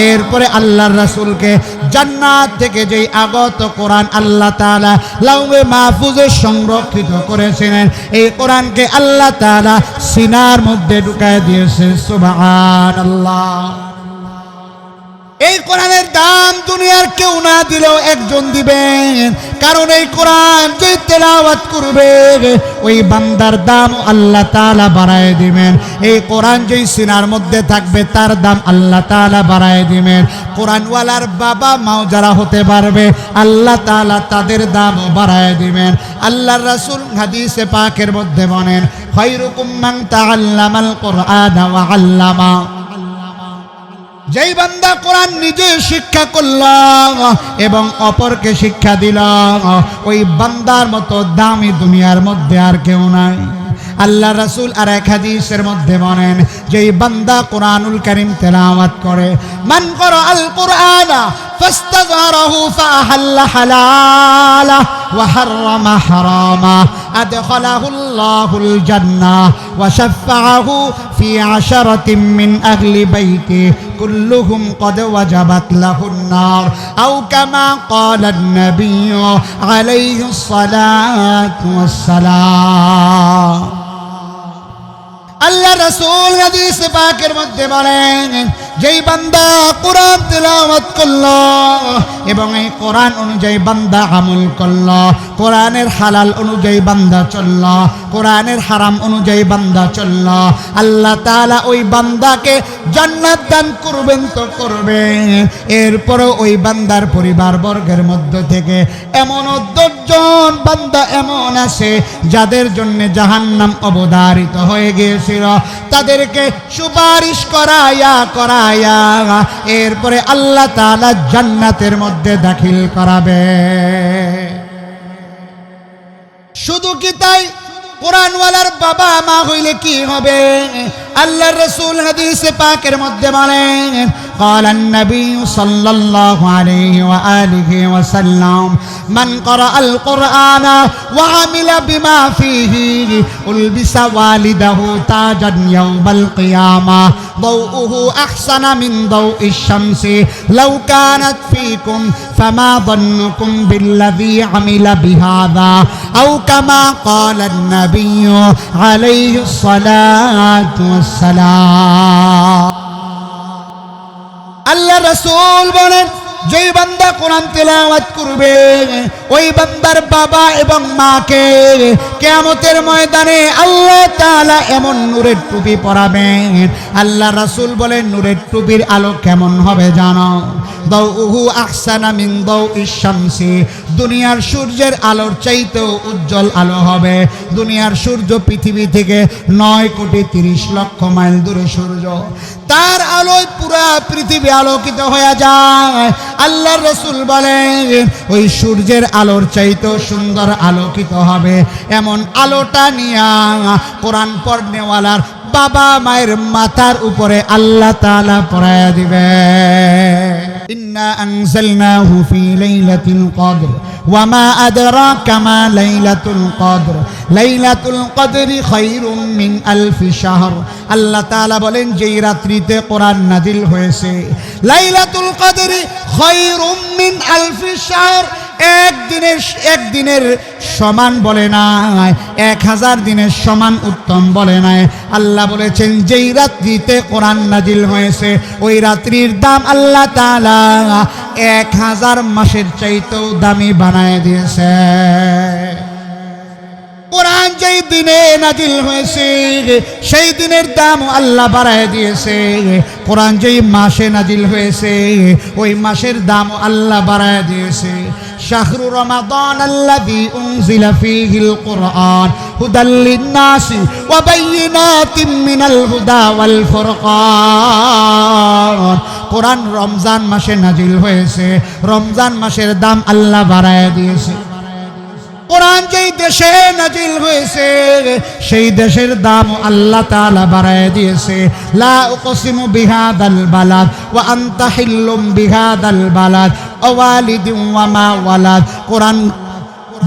এরপরে আল্লাহর রাসূলকে জান্নাত থেকে যেই আগত কোরআন আল্লাহ তাআলা লাউহে মাহফুজে সংরক্ষিত করেছিলেন, এই কোরআনকে আল্লাহ তাআলা সিনার মধ্যে ঢুকায় দিয়েছে। সুবহানাল্লাহ। এই কোরআনের দাম দুনিয়ার কেউ না দিলেও একজন দিবেন, কারণ এই কোরআন যে তেলাওয়াত করবে ওই বান্দার দাম আল্লাহ তাআলা বাড়ায় দিবেন। এই কোরআন যেই সিনার মধ্যে থাকবে তার দাম আল্লাহ তাআলা বাড়ায় দিবেন। কোরআনওয়ালার বাবা মাও যারা হতে পারবে আল্লাহ তাআলা তাদের দামও বাড়ায় দিবেন। আল্লাহর রাসূল হাদিসে পাকের মধ্যে বলেন, খায়রুকুম মান তাআল্লামাল কুরআন ওয়া আল্লামা। যেই বান্দা কোরআন নিজে শিক্ষা করল এবং অপরকে শিক্ষা দিল, ওই বান্দার মতো দামি দুনিয়ার মধ্যে আর কেউ নাই। আল্লাহ রাসূল আর এক হাদিসের মধ্যে বলেন, যেই বান্দা কোরআনুল কারীম তেলাওয়াত করে, মান ক্বারাআল কুরআনা ফাস্তাযহারাহু ফাআহাল্লা হালালা ওয়া হাররামা হারামা আদখালাহুল্লাহুল জান্নাহ ওয়া শাফাআহু ফি আশারাতিন মিন আহলি বাইতি কুল্লুহুম ক্বাদ ওয়াজাবাত লাহুন নার আও কামা ক্বালান নাবিয়্যু আলাইহিস সালাতু ওয়াস সালাম। আল্লাহ রাসূল হাদিস পাকের মধ্যে বলেন, যেই বান্দা কোরআন তেলাওয়াত করল এবং এই কোরআন অনুযায়ী বান্দা আমল করল, কোরআনের হালাল অনুযায়ী বান্দা চলল, কোরআনের হারাম অনুযায়ী বান্দা চলল, আল্লাহ তাআলা ওই বান্দাকে জান্নাত দান করবেন তো করবেন। এরপরও ওই বান্দার পরিবার বর্গের মধ্য থেকে এমন 10 জন বান্দা এমন আছে যাদের জন্য জাহান্নাম অবধারিত হয়ে গিয়েছিল, তাদেরকে সুপারিশ করায়া এরপরে আল্লাহ তাআলা জান্নাতের মধ্যে দাখিল করাবে। শুধু কি তাই, কোরআনওয়ালার বাবা মা হইলে কি হবে? আল্লাহর রাসূল হাদিসে পাকের মধ্যে বলেন, قال النبي صلى الله عليه وآله وسلم من قرأ القرآن وعمل بما فيه ألبس والده تاجا يوم القيامة ضوءه أحسن من ضوء الشمس لو كانت فيكم فما ظنكم بالذي عمل بهذا أو كما قال النبي عليه الصلاة والسلام। আল্লাহ রাসূল বলেন, যেই বান্দা কোরআন তেলাওয়াত করবে ওই বান্দার বাবা এবং মাকে কিয়ামতের ময়দানে আল্লাহ তাআলা এমন নূরের টুপি পরাবেন। আল্লাহ রাসূল বলেন, নূরের টুপির আলো কেমন হবে জানো? দাউহু আহসানা মিন দাউইশ শামসি, দুনিয়ার সূর্যের আলোর চাইতেও উজ্জ্বল আলো হবে। দুনিয়ার সূর্য পৃথিবী থেকে 9,30,00,000 মাইল দূরে সূর্য, তার আলোয় পুরা পৃথিবী আলোকিত হয়ে যায়। আল্লাহর রাসূল বলেন, ওই সূর্যের আলোর চাইতেও সুন্দর আলোকিত হবে। এমন আলোটা নিয়া কোরআন পড়নেওয়ালার বাবা মায়ের মাথার উপরে আল্লাহ তাআলা পরায়া দিবে। ইন্না আনজালনাহু ফি লাইলাতুল কদর ওয়া মা আদরাকা মা লাইলাতুল কদর লাইলাতুল কদরি খায়রুম মিন আলফি শাহর। আল্লাহ তাআলা বলেন, যেই রাত্রিতে কোরআন নাজিল হয়েছে, লাইলাতুল কদরি খায়রুম মিন আলফি শাহর, একদিনের সমান বলে নাই, 1000 দিনের সমান উত্তম বলে নাই। আল্লাহ বলেছেন, যেই রাত্রিতে কোরআন নাজিল হয়েছে ওই রাত্রির দাম আল্লাহ তাআলা 1000 মাসের চাইতেও দামি বানায় দিয়েছে। কোরআন যেই দিনে নাজিল হয়েছে সেই দিনের দাম আল্লাহ বাড়ায় দিয়েছে। কোরআন যেই মাসে নাজিল হয়েছে ওই মাসের দাম আল্লাহ বাড়ায় দিয়েছে। শাহরু রমাদান আল্লাযী উনজিলা ফীহিল কুরআন হুদাল লিন-নাসি ওয়া বাইয়িনাতিম মিনাল হুদা ওয়াল ফুরকান। কোরআন রমজান মাসে নাজিল হয়েছে, রমজান মাসের দাম আল্লাহ বাড়ায় দিয়েছে। কোরআন যেই দেশে নাজিল হয়েছে সেই দেশের দাম আল্লাহ তাআলা বাড়ায় দিয়েছে। লা উকসিমু বিহাদাল বালাদ ওয়া আনতা হিল্লুম বিহাদাল বালাদ ওয়া ওয়ালিদিন ওয়া মা ওয়ালাদ। কোরআন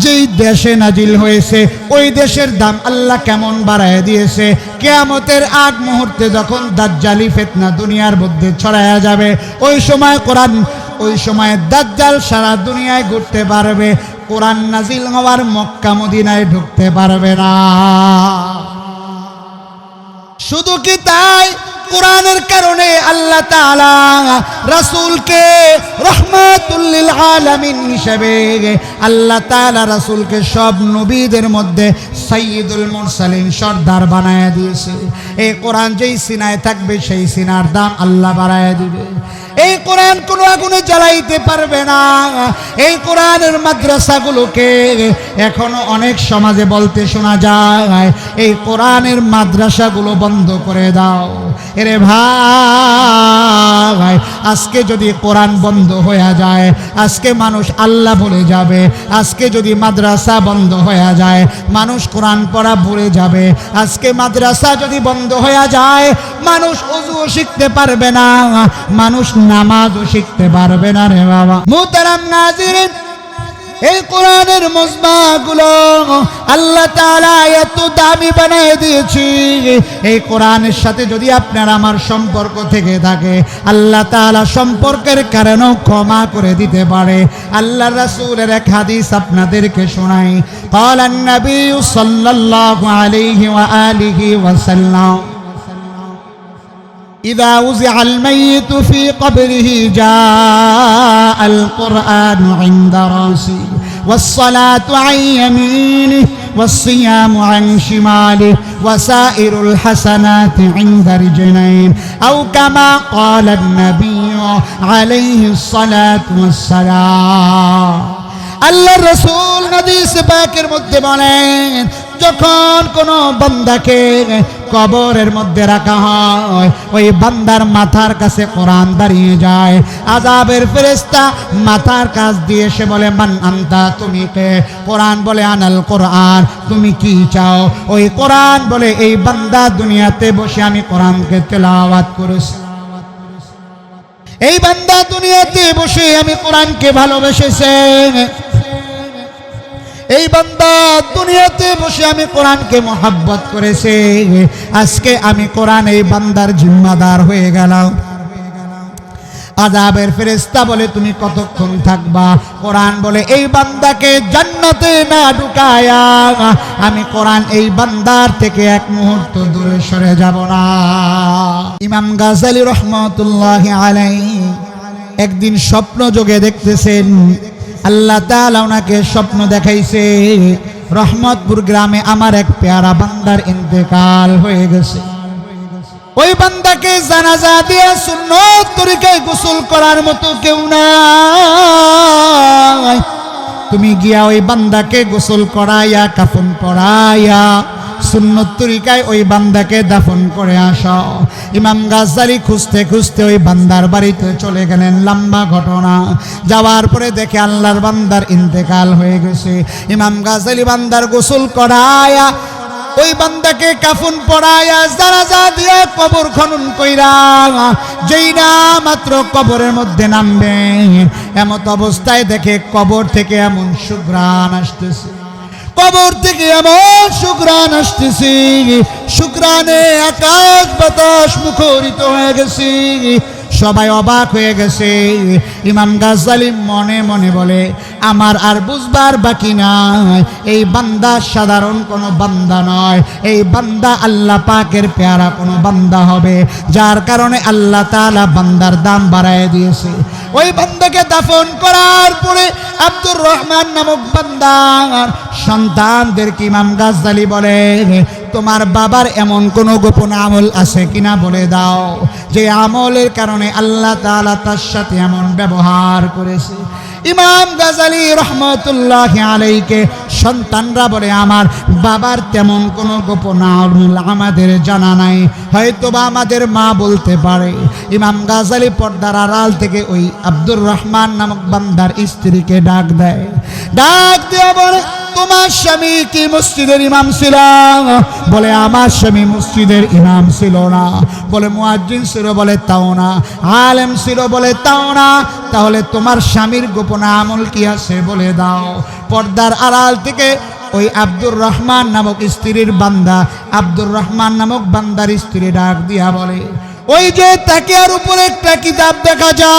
যেই দেশে নাজিল হয়েছে ওই দেশের দাম আল্লাহ কেমন বাড়ায় দিয়েছে। কিয়ামতের আগ মুহূর্তে যখন দাজ্জালি ফিতনা দুনিয়ার মধ্যে ছড়ায়া যাবে ওই সময় কোরআন, ওই সময় দাজ্জাল সারা দুনিয়ায় ঘুরতে পারবে, কোরআন নাজিল হওয়ার মক্কা মদিনায় ঢুকতে পারবে না। শুধু কি তাই, কোরআনের কারণে আল্লাহ তাআলা রাসূলকে রাহমাতুল লিল আলামিন হিসেবে আল্লাহ তাআলা রাসূলকে সব নবীদের মধ্যে সাইয়্যিদুল মুরসালিন সর্দার বানায়া দিয়েছে। এই কোরআন যেই সিনায় থাকবে সেই সিনার দাম আল্লাহ বাড়ায়া দিবে। এই কোরআন কোনো আগুনে জ্বালাইতে পারবে না। এই কোরআনের মাদ্রাসাগুলোকে এখনো অনেক সমাজে বলতে শোনা যায়, এই কোরআনের মাদ্রাসাগুলো বন্ধ করে দাও। এরে ভাই, আজকে যদি কোরআন বন্ধ হয়ে যায়, আজকে মানুষ আল্লাহ ভুলে যাবে। আজকে যদি মাদ্রাসা বন্ধ হয়ে যায়, মানুষ কোরআন পড়া ভুলে যাবে। আজকে মাদ্রাসা যদি বন্ধ হয়ে যায়, মানুষ ওযুও শিখতে পারবে না, মানুষ নামাজও শিখতে পারবে না। রে বাবা মুহতারাম নাজিরিন, এই কোরআনের মজমাগুলো আল্লাহ তাআলা এত দামি বানিয়ে দিয়েছি। এই কোরআনের সাথে যদি আপনার আমার সম্পর্ক থেকে থাকে, আল্লাহ তাআলা সম্পর্কের কারণেও ক্ষমা করে দিতে পারে। আল্লাহ রাসূলের এক হাদিস আপনাদেরকে শোনাই। ক্বালান নবী সাল্লাল্লাহু আলাইহি ওয়া আলিহি ওয়াসাল্লাম, إذا وزع الميت في قبره جاء القرآن عند راسه والصلاة عن يمينه والصيام عن شماله وسائر الحسنات عند رجلين أو كما قال النبي عليه الصلاة والسلام। আল্লাহর রাসূল হাদিস পাকের মধ্যে বলেন, যখন কোন বান্দাকে কবরের মধ্যে রাখা হয়, ওই বান্দার মাথার কাছে কোরআন দাঁড়িয়ে যায়। আযাবের ফেরেশতা মাথার কাছ দিয়ে এসে বলে, মান আনতা, তুমি কে? কোরআন বলে, আনাল কোরআন, তুমি কি চাও? ওই কোরআন বলে, এই বান্দা দুনিয়াতে বসে আমি কোরআনকে তেলাওয়াত করেছি, এই বান্দা দুনিয়াতে বসে আমি কোরআনকে ভালোবেসেছে, এই বান্দা দুনিয়াতে বসে আমি কোরআনকে মহব্বত করেছে। আজকে আমি কোরআন এই বান্দার জিম্মাদার হয়ে গেলাম। আযাবের ফেরেশতা বলে, তুমি কতক্ষণ থাকবা? কোরআন বলে, এই বান্দাকে জান্নাতে না ঢুকায়া আমি কোরআন এই বান্দার থেকে এক মুহূর্ত দূরে সরে যাব না। ইমাম গাযালি রাহমাতুল্লাহি আলাইহি একদিন স্বপ্ন যোগে দেখতেছেন, আল্লাহ তাআলা ওনাকে স্বপ্ন দেখাইছে, রহমতপুর গ্রামে আমার এক পেয়ারা বান্দার ইন্তেকাল হয়ে গেছে। ওই বান্দাকে জানাজা দিয়ে সুন্নত তরিকায় গোসল করার মতো কেউ নাই। তুমি গিয়া ওই বান্দাকে গোসল করাইয়া কাফন করাইয়া সুন্নত তরিকায় ওই বান্দাকে দাফন করে আসো। ইমাম গাযালি খুঁজতে খুঁজতে ওই বান্দার বাড়িতে চলে গেলেন। লম্বা ঘটনা। যাওয়ার পরে দেখে আল্লাহর বান্দার ইন্তেকাল হয়ে গেছে। ইমাম গাযালি বান্দার গোসল করায়া ওই বান্দাকে কাফন পরায়া জানাজা দিয়ে কবর খনন কইরা যেই না মাত্র কবরের মধ্যে নামবে, এমত অবস্থায় দেখে কবর থেকে এমন সুঘ্রাণ আসতেছে, কবর থেকে এমন সুঘ্রাণ আসতেছে, সুঘ্রাণে আকাশ বাতাস মুখরিত হয়ে গেছে। সবাই অবাক হয়ে গেছে। ইমাম গাযালি মনে মনে বলে, আমার আর বুঝবার বাকি নাই, এই বান্দা সাধারণ কোনো বান্দা নয়, এই বান্দা আল্লাহ পাকের পেয়ারা কোনো বান্দা হবে, যার কারণে আল্লাহ তাআলা বান্দার দাম বাড়ায় দিয়েছে। ওই বান্দাকে দাফন করার পরে আব্দুর রহমান নামক বান্দার সন্তানদেরকে ইমাম গাযালি বলে, তোমার বাবার এমন কোন গোপন আমল আছে কিনা বলে দাও, যে আমলের কারণে আল্লাহ তাআলা তার সাথে এমন ব্যবহার করেছে। ইমাম গাযালি রহমাতুল্লাহি আলাইহিকে সন্তানরা বলে, আমার বাবার তেমন কোনো গোপন আমল আমাদের জানা নাই, হয়তোবা আমাদের মা বলতে পারে। ইমাম গাযালি পর্দার আড়াল থেকে ওই আব্দুর রহমান নামক বান্দার স্ত্রীকে ডাক দেয়। ডাক দিয়ে বলে, তোমার স্বামী কি মসজিদের ইমাম ছিল? বলে আমার স্বামী মসজিদের ইমাম ছিল না। বলে মুয়াজ্জিন ছিল? বলে তাও না। আলেম ছিল? বলে তাও না। তাহলে তোমার স্বামীর গোপন আমল কি আছে বলে দাও। পর্দার আড়াল থেকে ওই আব্দুর রহমান নামক স্ত্রীর বান্দা, আব্দুর রহমান নামক বান্দার স্ত্রী ডাক দিয়া বলে, ওই যে তাকিয়ার উপরে একটা কিতাব দেখা যায়,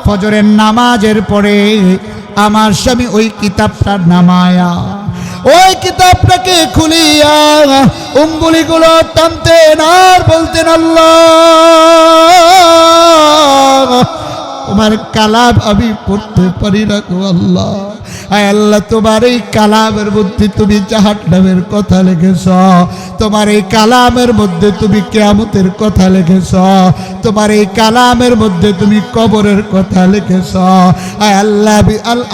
ফজরের নামাজের পরে আমার স্বামী ওই কিতাবটা নামায়া ওই কিতাবটাকে খুলিয়া উঙ্গুলিগুলো টানতেন আর বলতেন, আল্লাহ তোমার কালাম আমি পড়তে পারি না গো আল্লাহ। আয় আল্লাহ, তোমার এই কালামের মধ্যে তুমি জাহান্নামের কথা লিখেছ, তোমার এই কালামের মধ্যে তুমি কিয়ামতের কথা লিখেছ, তোমার এই কালামের মধ্যে তুমি কবরের কথা লিখেছ। আয় আল্লাহ,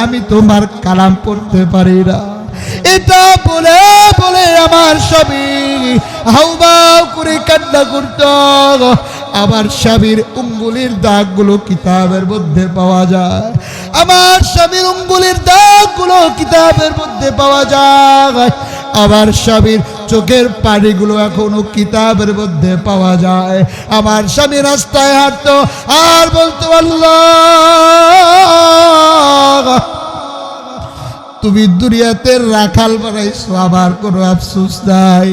আমি তোমার কালাম পড়তে পারি না। এটা বলে বলে আমার স্বামী হাউমাউ করে কান্না করত। আমার স্বামীর উঙ্গুলির দাগগুলো কিতাবের মধ্যে পাওয়া যায়, আমার স্বামীর উঙ্গুলির দাগগুলো কিতাবের মধ্যে পাওয়া যায়, আমার স্বামীর চোখের পানিগুলো এখনো কিতাবের মধ্যে পাওয়া যায়। আমার স্বামী রাস্তায় হাঁটতো আর বলতো, আল্লাহ তুমি দুনিয়াতে রাখাল বানাইছো, আমার কোনো আফসোস নাই।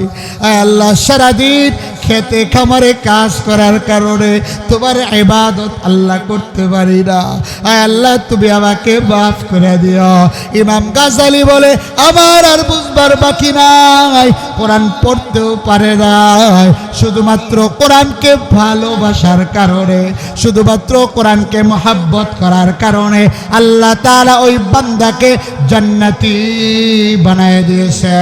আল্লাহ, সারাদিন খেতে খামারে কাজ করার কারণে তোমার ইবাদত আল্লাহ করতে পারি না। আল্লাহ, তুমি আমাকে মাফ করে দিও। ইমাম গাজালি বলে, আমার আর বুঝবার বাকি নাই, কোরআন পড়তেও পারে নাই, শুধুমাত্র কোরআনকে ভালোবাসার কারণে, শুধুমাত্র কোরআনকে মহাব্বত করার কারণে আল্লাহ তাআলা ওই বান্দাকে জান্নাতি বানায় দিয়েছে।